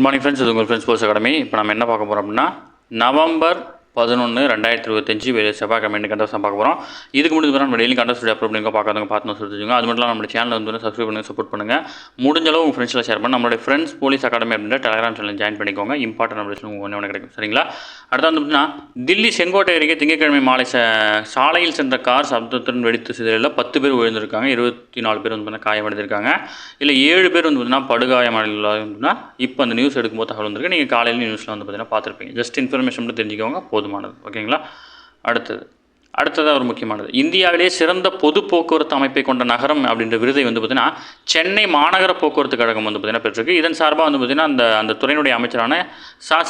Morning friends, இது உங்கள் friends post academy. இப்போ நம்ம என்ன பார்க்க போகிறோம் அப்படின்னா, நவம்பர் 11, 2025 செவ்வாய்க்கிழமை கண்டஸ்ட் பார்க்க போகிறோம். இதுக்கு முடிஞ்சு நம்ம டெய்லி கண்டஸ்ட் அப்ரூவ் பண்ணிங்க பார்க்காதவங்க பார்த்து சொல்லிச்சுங்க. அது மட்டும் இல்லாமல் நம்ம சேனல் வந்து சப்ஸ்கிரைப் பண்ணி சப்போர்ட் பண்ணுங்கள். முடிஞ்ச அளவு உங்கள் ஃப்ரெண்ட்ஸில் ஷேர் பண்ணி நம்மளுடைய ஃப்ரெண்ட்ஸ் போலீஸ் அகாடமி அப்படின்ற டெலிகிராம் சேனல் ஜாயின் பண்ணிக்கோங்க. இம்பார்ட்டன்ட் அப்டேஷன் ஒன்று கிடைக்கும். சரிங்களா? அடுத்து வந்து தில்லி செங்கோட்டை அருகே திங்கட்கிழமை மாலை சாலையில் சென்ற கார் சப்தத்துடன் வெடித்து சிதறில் 10 பேர் விழுந்திருக்காங்க. 24 பேர் வந்து காயமடைந்திருக்காங்க. இல்லை 7 பேர் வந்து பார்த்தீங்கன்னா படுகாயமடைந்தால் இப்போ அந்த நியூஸ் எடுக்கும்போது தகவல் வந்திருக்கு. நீங்கள் காலையில் நியூஸில் வந்து பார்த்தீங்கன்னா பார்த்துருப்பீங்க. ஜஸ்ட் இன்ஃபர்மேஷன் மட்டும் தெரிஞ்சுக்கோங்க, போதுமானது. ஓகேங்களா? அடுத்ததாக ஒரு முக்கியமானது, இந்தியாவிலே சிறந்த பொது போக்குவரத்து அமைப்பை கொண்ட நகரம் அப்படின்ற விருதை வந்து பார்த்திங்கன்னா சென்னை மாநகர போக்குவரத்து கழகம் வந்து பார்த்திங்கன்னா பெற்றிருக்கு. இதன் சார்பாக வந்து பார்த்திங்கன்னா அந்த துறையினுடைய அமைச்சரான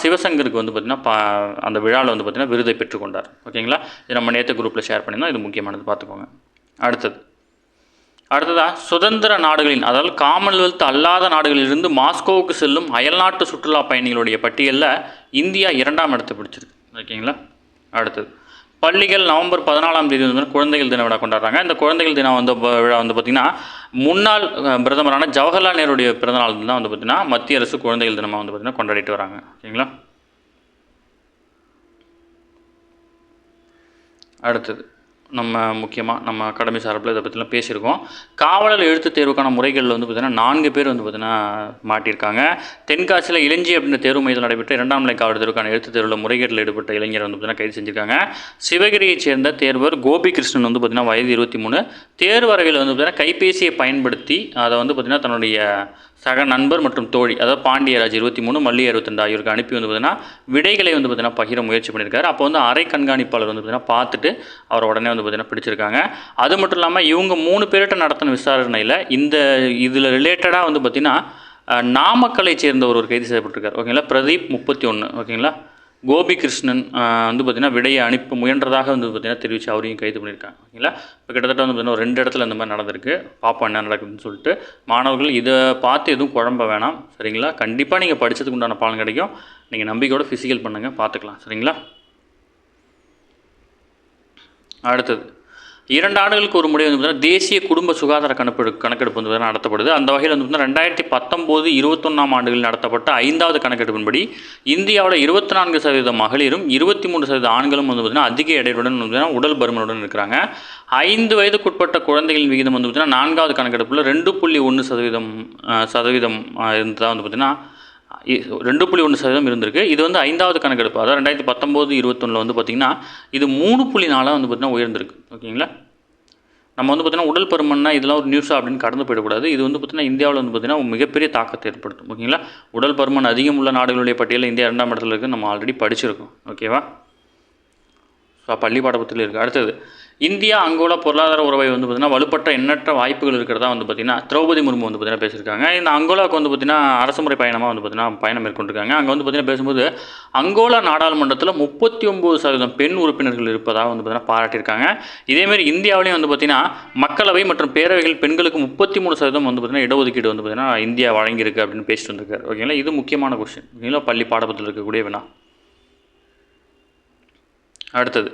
சிவசங்கருக்கு வந்து பார்த்திங்கன்னா அந்த விழாவில் வந்து பார்த்திங்கன்னா விருதை பெற்றுக்கொண்டார். ஓகேங்களா? இது நம்ம நேற்று குரூப்பில் ஷேர் பண்ணியிருந்தோம். இது முக்கியமானது, பார்த்துக்கோங்க. அடுத்ததாக சுதந்திர நாடுகளின், அதாவது காமன்வெல்த் அல்லாத நாடுகளிலிருந்து மாஸ்கோவுக்கு செல்லும் அயல்நாட்டு சுற்றுலா பயணிகளுடைய பட்டியலில் இந்தியா 2ஆம் இடத்தை பிடிச்சிருக்கு. ஓகேங்களா? அடுத்தது, பள்ளிகள் நவம்பர் 14ஆம் தேதி வந்து குழந்தைகள் தின விழா கொண்டாடுறாங்க. இந்த குழந்தைகள் தினம் வந்து விழா வந்து பார்த்திங்கன்னா முன்னாள் பிரதமரான ஜவஹர்லால் நேருடைய பிறந்தநாள் தான் வந்து பார்த்திங்கன்னா மத்திய அரசு குழந்தைகள் தினமாக வந்து பார்த்திங்கன்னா கொண்டாடிட்டு வராங்க. ஓகேங்களா? அடுத்தது, நம்ம அகாடமி சார்பில் இதை பற்றிலாம் பேசியிருக்கோம். காவலர் எழுத்துத் தேர்வுக்கான முறைகளில் வந்து பார்த்திங்கன்னா 4 பேர் வந்து பார்த்திங்கன்னா மாட்டியிருக்காங்க. தென்காசியில் இளஞ்சி அப்படின்ற தேர்வு மையத்தில் நடைபெற்ற 2ஆம் நிலை காவலர் தேர்வுக்கான எழுத்துத் தேர்வில் முறைகேட்டில் ஈடுபட்ட இளைஞர் வந்து பார்த்திங்கன்னா கைது செஞ்சுருக்காங்க. சிவகிரியைச் சேர்ந்த தேர்வர் கோபிகிருஷ்ணன் வந்து பார்த்திங்கன்னா வயது 23. தேர்வறையில் வந்து பார்த்திங்கன்னா கைபேசியை பயன்படுத்தி அதை வந்து பார்த்திங்கன்னா தன்னுடைய சக நண்பர் மற்றும் தோழி, அதாவது பாண்டியராஜ் 23, மல்லி 62 ஆகியோருக்கு அனுப்பி வந்து பார்த்திங்கன்னா விடைகளை வந்து பார்த்திங்கன்னா பகிர முயற்சி பண்ணியிருக்காரு. அப்போ வந்து அரை கண்காணிப்பாளர் வந்து பார்த்திங்கன்னா பார்த்துட்டு அவர் உடனே வந்து பார்த்திங்கன்னா பிடிச்சிருக்காங்க. அது மட்டும் இல்லாமல் இவங்க 3 பேர்கிட்ட நடத்தின விசாரணையில் இதில் ரிலேட்டடாக வந்து பார்த்திங்கன்னா நாமக்கலை சேர்ந்த ஒரு கைது செய்யப்பட்டிருக்கார். ஓகேங்களா? பிரதீப் 31. ஓகேங்களா? கோபிகிருஷ்ணன் வந்து பார்த்திங்கன்னா விடையை அனுப்ப முயன்றதாக வந்து பார்த்திங்கன்னா தெரிவித்து அவரையும் கைது பண்ணியிருக்காங்க. ஓகேங்களா? இப்போ கிட்டத்தட்ட வந்து பார்த்திங்கன்னா 2 இடத்துல இந்த மாதிரி நடந்திருக்கு. பாப்பா என்ன நடக்குதுன்னு சொல்லிட்டு மாணவர்கள் இதை பார்த்து எதுவும் குழம்ப வேணாம். சரிங்களா? கண்டிப்பாக நீங்கள் படித்ததுக்கு உண்டான பலன் கிடைக்கும். நீங்கள் நம்பிக்கையோட ஃபிசிக்கல் பண்ணுங்கள், பார்த்துக்கலாம். சரிங்களா? அடுத்தது, 2 ஆண்டுகளுக்கு ஒரு முறை வந்து பார்த்திங்கன்னா தேசிய குடும்ப சுகாதார கணக்கெடுப்பு வந்து நடத்தப்படுது. அந்த வகையில் வந்து பார்த்திங்கன்னா 2019, 21ஆம் ஆண்டுகளில் நடத்தப்பட்ட 5வது கணக்கெடுப்பின்படி இந்தியாவில் 24% மகளிரும் 23% ஆண்களும் வந்து பார்த்திங்கன்னா அதிக எடையுடன் வந்து உடல் பருமனுடன் இருக்கிறாங்க. 5 வயதுக்குட்பட்ட குழந்தைகளின் விகிதம் வந்து பார்த்திங்கன்னா 4வது கணக்கெடுப்பில் 2.1% இருந்ததாக வந்து பார்த்திங்கன்னா 2.1% இருந்திருக்கு. இது வந்து 5வது கணக்கெடுப்பு, அதாவது 2019, 21 வந்து பார்த்திங்கன்னா இது 3.4 வந்து பார்த்திங்கன்னா உயர்ந்திருக்கு. ஓகேங்களா? நம்ம வந்து பார்த்திங்கன்னா உடல் பருமன்னா இதெல்லாம் ஒரு நியூஸாக அப்படின்னு கடந்து போயிடக்கூடாது. இது வந்து பார்த்திங்கன்னா இந்தியாவில் வந்து பார்த்திங்கன்னா மிகப்பெரிய தாக்கத்தை ஏற்படுத்தும். ஓகேங்களா? உடல் பருமன் அதிகம் உள்ள நாடுகளுடைய பட்டியலில் இந்தியா 2ஆம் இடத்துல இருக்குது. நம்ம ஆல்ரெடி படிச்சிருக்கோம். ஓகேவா? ஸோ பள்ளி பாடப்பத்தில் இருக்குது. அடுத்தது, இந்தியா அங்கோலா பொருளாதார உறவை வந்து பார்த்திங்கன்னா வலுப்பற்ற எண்ணற்ற வாய்ப்புகள் இருக்கிறதா வந்து பார்த்திங்கன்னா திரௌபதி முர்மு வந்து பார்த்திங்கன்னா பேசியிருக்காங்க. இந்த அங்கோலாவுக்கு வந்து பார்த்திங்கன்னா அரசுமுறை பயணமாக வந்து பார்த்திங்கன்னா பயணம் மேற்கொண்டிருக்காங்க. அங்கே வந்து பார்த்திங்கன்னா பேசும்போது அங்கோலா நாடாளுமன்றத்தில் 39% பெண் உறுப்பினர்கள் இருப்பதாக வந்து பார்த்திங்கன்னா பாராட்டியிருக்காங்க. இதேமாரி இந்தியாவிலையும் வந்து பார்த்திங்கன்னா மக்களவை மற்றும் பேரவைகள் பெண்களுக்கு 33% வந்து பார்த்திங்கன்னா இடஒதுக்கீடு வந்து பார்த்திங்கன்னா இந்தியா வழங்கியிருக்கு அப்படின்னு பேசிட்டு வந்திருக்காரு. ஓகேங்களா? இது முக்கியமான கொஸ்டின். ஓகேங்களா? பள்ளி பாடப்பத்தில் இருக்கக்கூடிய வினா. அடுத்தது,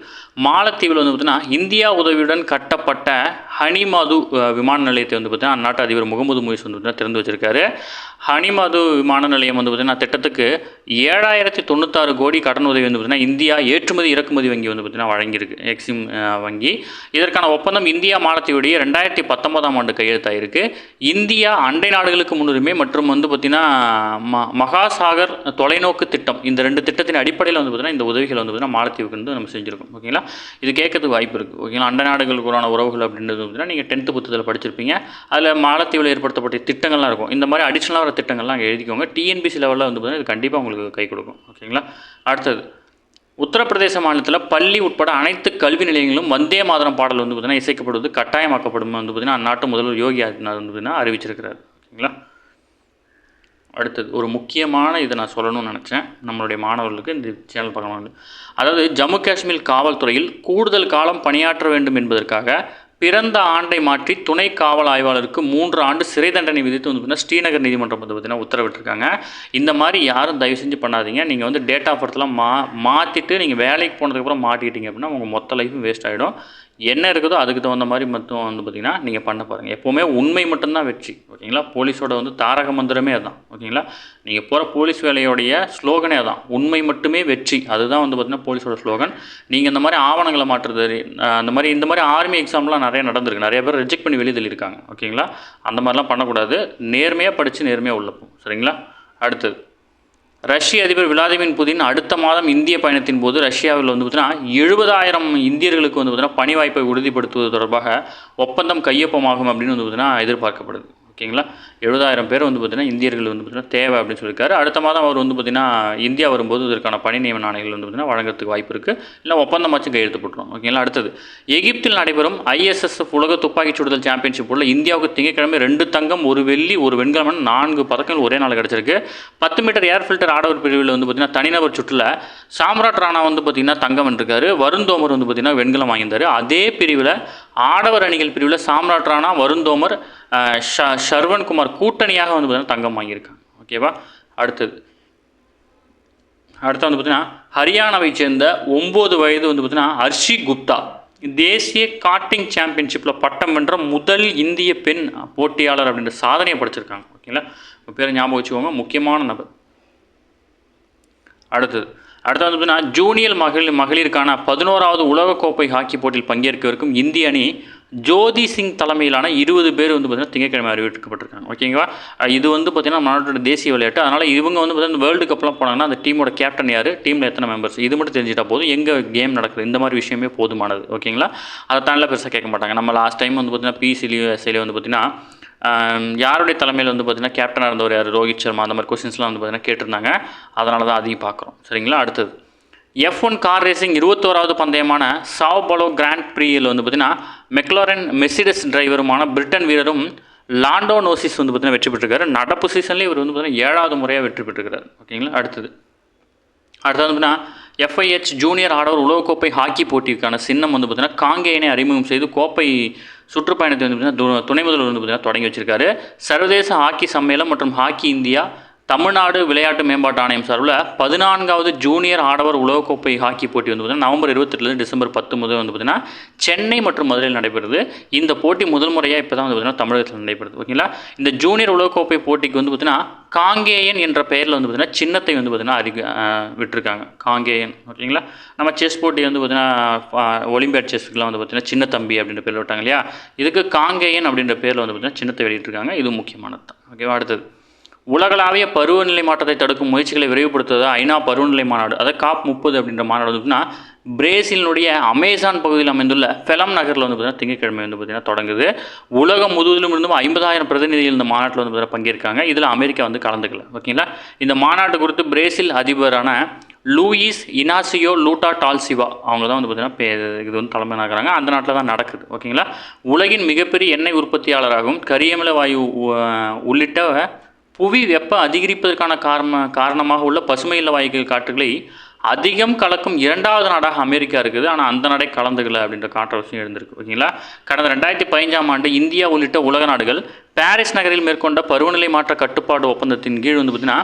மாலத்தீவில் வந்து பார்த்திங்கன்னா இந்தியா உதவியுடன் கட்டப்பட்ட ஹனிமது விமான நிலையத்தை வந்து பார்த்திங்கன்னா அந்நாட்டு அதிபர் முகமது முயிஸ் வந்து பார்த்திங்கன்னா திறந்து வச்சிருக்காரு. ஹனிமது விமான நிலையம் வந்து பார்த்திங்கன்னா திட்டத்துக்கு 7096 கோடி கடன் உதவி வந்து பார்த்திங்கன்னா இந்தியா ஏற்றுமதி இறக்குமதி வங்கி வந்து பார்த்திங்கன்னா வழங்கியிருக்கு, எக்ஸிம் வங்கி. இதற்கான ஒப்பந்தம் இந்தியா மாலத்தீவுடைய 2019ஆம் ஆண்டு கையெழுத்தாயிருக்கு. இந்தியா அண்டை நாடுகளுக்கு முன்னுரிமை மற்றும் வந்து பார்த்திங்கன்னா மகாசாகர் தொலைநோக்கு திட்டம், இந்த 2 திட்டத்தின் அடிப்படையில் வந்து பார்த்திங்கன்னா இந்த உதவிகள் வந்து பார்த்திங்கன்னா மாலத்தீவுக்கு வந்து நம்ம செஞ்சுருக்கோம். ஓகேங்களா? இது கேட்கறதுக்கு வாய்ப்பு இருக்குது. ஓகேங்களா? அண்டை நாடுகளுக்குள்ளான உறவுகள் அப்படின்றது வந்து நீங்கள் 10th புத்தகத்தில் படிச்சிருப்பீங்க. அதில் மாலத்தீவில் ஏற்படுத்தப்பட்ட திட்டங்கள்லாம் இருக்கும். இந்த மாதிரி அடிஷ்னலாக வர திட்டங்கள்லாம் எழுதிக்கோங்க. டிஎன்பிசி லெவலில் வந்து பார்த்தீங்கன்னா இது கண்டிப்பாக உங்களுக்கு கை கொடுக்கும். ஓகேங்களா? அடுத்தது, உத்தரப்பிரதேச மாநிலத்தில் பள்ளி உட்பட அனைத்து கல்வி நிலையங்களும் வந்தே மாதரம் பாடல் வந்து பார்த்திங்கன்னா இசைக்கப்படுவது கட்டாயமாக்கப்படும் வந்து பார்த்திங்கன்னா அந்நாட்டு முதல்வர் யோகி ஆதித்யநாத் வந்து பார்த்திங்கன்னா அறிவிச்சிருக்கிறார். ஓகேங்களா? அடுத்தது, ஒரு முக்கியமான இதை நான் சொல்லணும்னு நினச்சேன் நம்மளுடைய மாணவர்களுக்கு இந்த சேனல் பார்க்கணும். அதாவது ஜம்மு காஷ்மீர் காவல்துறையில் கூடுதல் காலம் பணியாற்ற வேண்டும் என்பதற்காக பிறந்த ஆண்டை மாற்றி துணை காவல் ஆய்வாளருக்கு 3 ஆண்டு சிறை தண்டனை விதித்து வந்து பார்த்திங்கன்னா ஸ்ரீநகர் நீதிமன்றம் வந்து பார்த்திங்கன்னா உத்தரவிட்டிருக்காங்க. இந்த மாதிரி யாரும் தயவு செஞ்சு பண்ணாதீங்க. நீங்கள் வந்து டேட் ஆஃப் பர்த்லாம் மாற்றிட்டு நீங்கள் வேலைக்கு போனதுக்கப்புறம் மாட்டிக்கிட்டீங்க அப்படின்னா உங்கள் மொத்த லைஃபும் வேஸ்ட் ஆகிடும். என்ன இருக்குதோ அதுக்கு தகுந்த மாதிரி மட்டும் வந்து பார்த்திங்கன்னா நீங்கள் பண்ண பாருங்கள். எப்போவுமே உண்மை மட்டும்தான் வெற்றி. ஓகேங்களா? போலீஸோட வந்து தாரக மந்திரமே அதுதான். ஓகேங்களா? நீங்கள் போகிற போலீஸ் வேலையோடைய ஸ்லோகனே அதான், உண்மை மட்டுமே வெற்றி. அதுதான் வந்து பார்த்திங்கன்னா போலீஸோட ஸ்லோகன். நீங்கள் இந்த மாதிரி ஆவணங்களை மாற்றுறது, இந்த மாதிரி ஆர்மி எக்ஸாம்லாம் நிறைய நடந்திருக்கு. நிறைய பேர் ரிஜெக்ட் பண்ணி வெளியே தள்ளியிருக்காங்க. ஓகேங்களா? அந்த மாதிரிலாம் பண்ணக்கூடாது. நேர்மையாக படித்து நேர்மையாக உள்ள போகும். சரிங்களா? அடுத்தது, ரஷ்ய அதிபர் விளாடிமிர் புதின் அடுத்த மாதம் இந்திய பயணத்தின் போது ரஷ்யாவில் வந்து பார்த்தீங்கன்னா 70,000 இந்தியர்களுக்கு வந்து பார்த்தீங்கன்னா பணி வாய்ப்பை உறுதிப்படுத்துவது தொடர்பாக ஒப்பந்தம் கையொப்பமாகும் அப்படின்னு வந்து பார்த்தீங்கன்னா எதிர்பார்க்கப்படுது. ஓகேங்களா? 70,000 பேர் வந்து பார்த்திங்கன்னா இந்தியர்கள் வந்து பார்த்திங்கன்னா தேவை அப்படின்னு சொல்லியிருக்காரு. அடுத்த மாதம் அவர் வந்து பார்த்திங்கன்னா இந்தியா வரும்போது இதற்கான பணி நியமன ஆணைகள் வந்து பார்த்திங்கன்னா வழங்குறதுக்கு வாய்ப்பு இருக்குது. இல்லை ஒப்பந்தமாச்சும் கையெழுத்து போட்டுரும். ஓகேங்களா? அடுத்தது, எகிப்தில் நடைபெறும் ISSF உலக துப்பாக்கிச் சுடுதல் சாம்பியன்ஷிப் போல் இந்தியாவுக்கு திங்கட்கிழமை 2 தங்கம் 1 வெள்ளி 1 வெண்கலம் 4 பதக்கங்கள் ஒரே நாள் கிடச்சிருக்கு. 10 மீட்டர் ஏர் ஃபில்டர் ஆடவர் பிரிவில் வந்து பார்த்திங்கன்னா தனிநபர் சுற்றில் சாம்ராட் ராணா வந்து பார்த்திங்கன்னா தங்கம் வென்றிருக்காரு. வருண் தோமர் வந்து பார்த்திங்கன்னா வெண்கலம் வாங்கியிருந்தார். அதே பிரிவில் ஆடவர் அணிகள் பிரிவில் சாம்ராட் ராணா, வருண் தோமர், ஷர்வன்குமார் கூட்டணியாக வந்து பார்த்தீங்கன்னா தங்கம் வாங்கியிருக்காங்க. ஓகேவா? அடுத்து வந்து பார்த்தீங்கன்னா ஹரியானாவை சேர்ந்த 9 வயது வந்து பார்த்தீங்கன்னா ஹர்ஷி குப்தா தேசிய காட்டிங் சாம்பியன்ஷிப்பில் பட்டம் வென்ற முதல் இந்திய பெண் போட்டியாளர் அப்படின்ற சாதனையை படைச்சிருக்காங்க. ஓகேங்களா? பேரை ஞாபகம் வச்சுக்கோங்க, முக்கியமான நபர். அடுத்து வந்து பார்த்தீங்கன்னா ஜூனியர் மகளிருக்கான 11வது உலகக்கோப்பை ஹாக்கி போட்டியில் பங்கேற்கவிருக்கும் இந்திய அணி ஜோதி சிங் தலைமையிலான 20 பேர் வந்து பார்த்திங்கன்னா திங்கட்கிழமை அறிவிக்கப்பட்டிருக்காங்க. ஓகேங்களா? இது வந்து பார்த்திங்கன்னா நாட்டோட தேசிய விளையாட்டு. அதனால் இவங்க வந்து பார்த்திங்கன்னா வேர்ல்டு கப்லாம் போனாங்கன்னா அந்த டீமோட கேப்டன் யார், டீமில் எத்தனை மெம்பர்ஸ், இது மட்டும் தெரிஞ்சிட்டா போதும். எங்கே கேம் நடக்குது, இந்த மாதிரி விஷயமே போதுமானது. ஓகேங்களா? அதை தாண்டிலாம் பெருசாக கேட்க மாட்டாங்க. நம்ம லாஸ்ட் டைம் வந்து பார்த்திங்கன்னா PCLSல வந்து பார்த்திங்கன்னா யாருடைய தலைமையில் வந்து பார்த்திங்கன்னா கேப்டனாக இருந்தவர் யார், ரோஹித் சர்மா, அந்த மாதிரி கொஸ்டின்ஸ்லாம் வந்து பார்த்திங்கன்னா கேட்டிருந்தாங்க. அதனால தான் அதையும் பார்க்குறோம். சரிங்களா? அடுத்தது, F1 கார் ரேசிங் 21வது பந்தயமான சாவ் பாலோ கிராண்ட் ப்ரீயில் வந்து பார்த்திங்கன்னா மெக்லாரன் மெர்சிடஸ் டிரைவருமான பிரிட்டன் வீரரும் லாண்டோ நோரிஸ் வந்து பார்த்திங்கன்னா வெற்றி பெற்றிருக்காரு. நடப்பு சீசன்லேயே இவர் வந்து பார்த்திங்கன்னா 7வது முறையாக வெற்றி பெற்றிருக்கிறார். ஓகேங்களா? அடுத்தது வந்து பார்த்திங்கன்னா FIH ஜூனியர் ஆடவர் உலகக்கோப்பை ஹாக்கி போட்டிக்கான சின்னம் வந்து பார்த்திங்கன்னா காங்கேயனை அறிமுகம் செய்து கோப்பை சுற்றுப்பயணத்தை வந்து பார்த்திங்கன்னா துணை முதல்வர் வந்து பார்த்திங்கன்னா தொடங்கி வச்சிருக்காரு. சர்வதேச ஹாக்கி சம்மேளனம் மற்றும் ஹாக்கி இந்தியா தமிழ்நாடு விளையாட்டு மேம்பாட்டு ஆணையம் சார்பில் 14வது ஜூனியர் ஆடவர் உலகக்கோப்பை ஹாக்கி போட்டி வந்து பார்த்திங்கன்னா நவம்பர் 28 டிசம்பர் 10 முதல் வந்து பார்த்திங்கன்னா சென்னை மற்றும் மதுரையில் நடைபெறுது. இந்த போட்டி முதல் முறையாக இப்போ தான் வந்து பார்த்திங்கன்னா தமிழகத்தில் நடைபெறுது. ஓகேங்களா? இந்த ஜூனியர் உலகக்கோப்பை போட்டிக்கு வந்து பார்த்திங்கன்னா காங்கேயன் என்ற பெயரில் வந்து பார்த்திங்கன்னா சின்னத்தை வந்து பார்த்திங்கன்னா விட்டுருக்காங்க. காங்கேயன். ஓகேங்களா? நம்ம செஸ் போட்டி வந்து பார்த்திங்கன்னா ஒலிம்பியாட் செஸ்க்குலாம் வந்து பார்த்திங்கன்னா சின்ன தம்பி அப்படின்ற பேர் விட்டாங்க இல்லையா? இதுக்கு காங்கேயன் அப்படின்ற பேரில் வந்து பார்த்திங்கன்னா சின்னத்தை வெளியிட்டிருக்காங்க. இது முக்கியமானது தான். ஓகேவா? அடுத்தது, உலகளாவிய பருவநிலை மாற்றத்தை தடுக்கும் முயற்சிகளை விரைவுபடுத்துவது ஐநா பருவநிலை மாநாடு, அதாவது COP30 அப்படின்ற மாநாடு வந்துன்னா பிரேசிலினுடைய அமேசான் பகுதியில் அமைந்துள்ள ஃபெலம் நகரில் வந்து பார்த்திங்கன்னா திங்கட்கிழமை வந்து பார்த்திங்கன்னா தொடங்குது. உலகம் முழுவதிலும் இருந்தும் 50,000 பிரதிநிதிகள் இந்த மாநாட்டில் வந்து பார்த்திங்கன்னா பங்கேற்காங்க. இதில் அமெரிக்கா வந்து கலந்துக்கல. ஓகேங்களா? இந்த மாநாட்டு குறித்து பிரேசில் அதிபரான லூயிஸ் இனாசியோ லூட்டா டால்சிவா அவங்க தான் வந்து பார்த்திங்கன்னா இது வந்து தலைமை நகராங்க. அந்த நாட்டில் தான் நடக்குது. ஓகேங்களா? உலகின் மிகப்பெரிய எண்ணெய் உற்பத்தியாளராகவும் கரியமில வாயு உள்ளிட்ட புவி வெப்ப அதிகரிப்பதற்கான காரணமாக உள்ள பசுமை இல்ல வாயு காற்றுகளை அதிகம் கலக்கும் 2வது நாடாக அமெரிக்கா இருக்குது. ஆனால் அந்த நாடே கலந்துக்கல அப்படின்ற கான்ட்ரவர்சியும் இருந்திருக்கு. ஓகேங்களா? கடந்த 2015ஆம் ஆண்டு இந்தியா உள்ளிட்ட உலக நாடுகள் பாரிஸ் நகரில் மேற்கொண்ட பருவநிலை மாற்ற கட்டுப்பாடு ஒப்பந்தத்தின் கீழ் வந்து பார்த்திங்கன்னா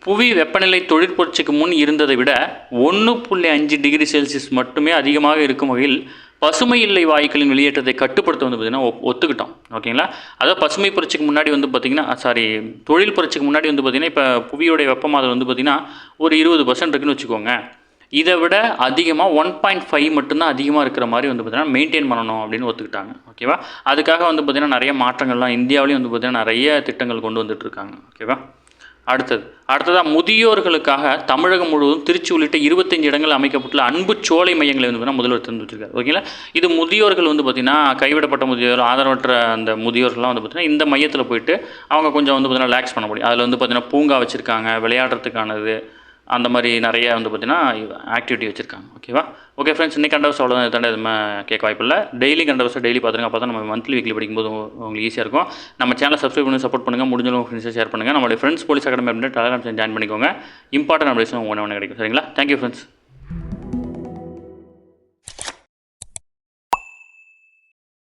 புவி வெப்பநிலை தொழிற்புரட்சிக்கு முன் இருந்ததை விட 1.5 டிகிரி செல்சியஸ் மட்டுமே அதிகமாக இருக்கும் வகையில் பசுமை இல்லை வாயுக்களின் வெளியேற்றத்தை கட்டுப்படுத்த வந்து பார்த்திங்கன்னா ஒத்துக்கிட்டோம். ஓகேங்களா? அதாவது பசுமை புரட்சிக்கு முன்னாடி வந்து பார்த்திங்கன்னா தொழில் புரட்சிக்கு முன்னாடி வந்து பார்த்திங்கன்னா இப்போ புவியோடைய வெப்பமாதல் வந்து பார்த்திங்கன்னா ஒரு 20% இருக்குன்னு வச்சுக்கோங்க. இதை விட அதிகமாக 1.5 மட்டும்தான் அதிகமாக இருக்கிற மாதிரி வந்து பார்த்திங்கன்னா மெயின்டைன் பண்ணணும் அப்படின்னு ஒத்துக்கிட்டாங்க. ஓகேவா? அதுக்காக வந்து பார்த்திங்கன்னா நிறைய மாற்றங்கள்லாம் இந்தியாவிலையும் வந்து பார்த்திங்கன்னா நிறைய திட்டங்கள் கொண்டு வந்துட்டுருக்காங்க. ஓகேவா? அடுத்ததாக முதியோர்களுக்காக தமிழகம் முழுவதும் திருச்சி உள்ளிட்ட 25 இடங்கள் அமைக்கப்பட்டுள்ள அன்பு சோலை மையங்களை வந்து பார்த்தீங்கன்னா முதல்வர் திறந்து வச்சிருக்காரு. ஓகேங்களா? இது முதியோர்கள் வந்து பார்த்திங்கன்னா கைவிடப்பட்ட முதியோர், ஆதரவற்ற அந்த முதியோர்கள்லாம் வந்து பார்த்திங்கன்னா இந்த மையத்தில் போயிட்டு அவங்க கொஞ்சம் வந்து பார்த்திங்கன்னா ரிலாக்ஸ் பண்ண முடியும். அதில் வந்து பார்த்திங்கன்னா பூங்கா வச்சுருக்காங்க, விளையாடுறதுக்கானது, அந்த மாதிரி நிறைய வந்து பார்த்திங்கன்னா ஆக்டிவிட்டி வச்சுருக்காங்க. ஓகேவா? ஓகே ஃப்ரெண்ட்ஸ், இன்றைக்கி கண்டவர்ஸ் அவ்வளோதான். இது தாண்டி எதுவுமே கேட்க வாய்ப்பில்லை. டெய்லி கண்டவர்ஸை டெய்லி பார்த்துருங்க. அப்போ தான் நம்ம மந்த்லி வீக்லி படிக்கும்போது உங்களுக்கு ஈஸியாக இருக்கும். நம்ம சேனலை சப்ஸ்கிரைப் பண்ணி சப்போர்ட் பண்ணுங்கள். முடிஞ்சவங்க ஃப்ரெண்ட்ஸை ஷேர் பண்ணுங்கள். நம்மளுடைய ஃப்ரெண்ட்ஸ் போலீஸ் அகாடமி அப்படின்ட்டு டெலிகிராம் ஜாயின் பண்ணிக்கோங்க. இம்பார்ட்டன்ட் அப்டேட்ஸ் ஒன்று கிடைக்கும். சரிங்களா? Thank you friends.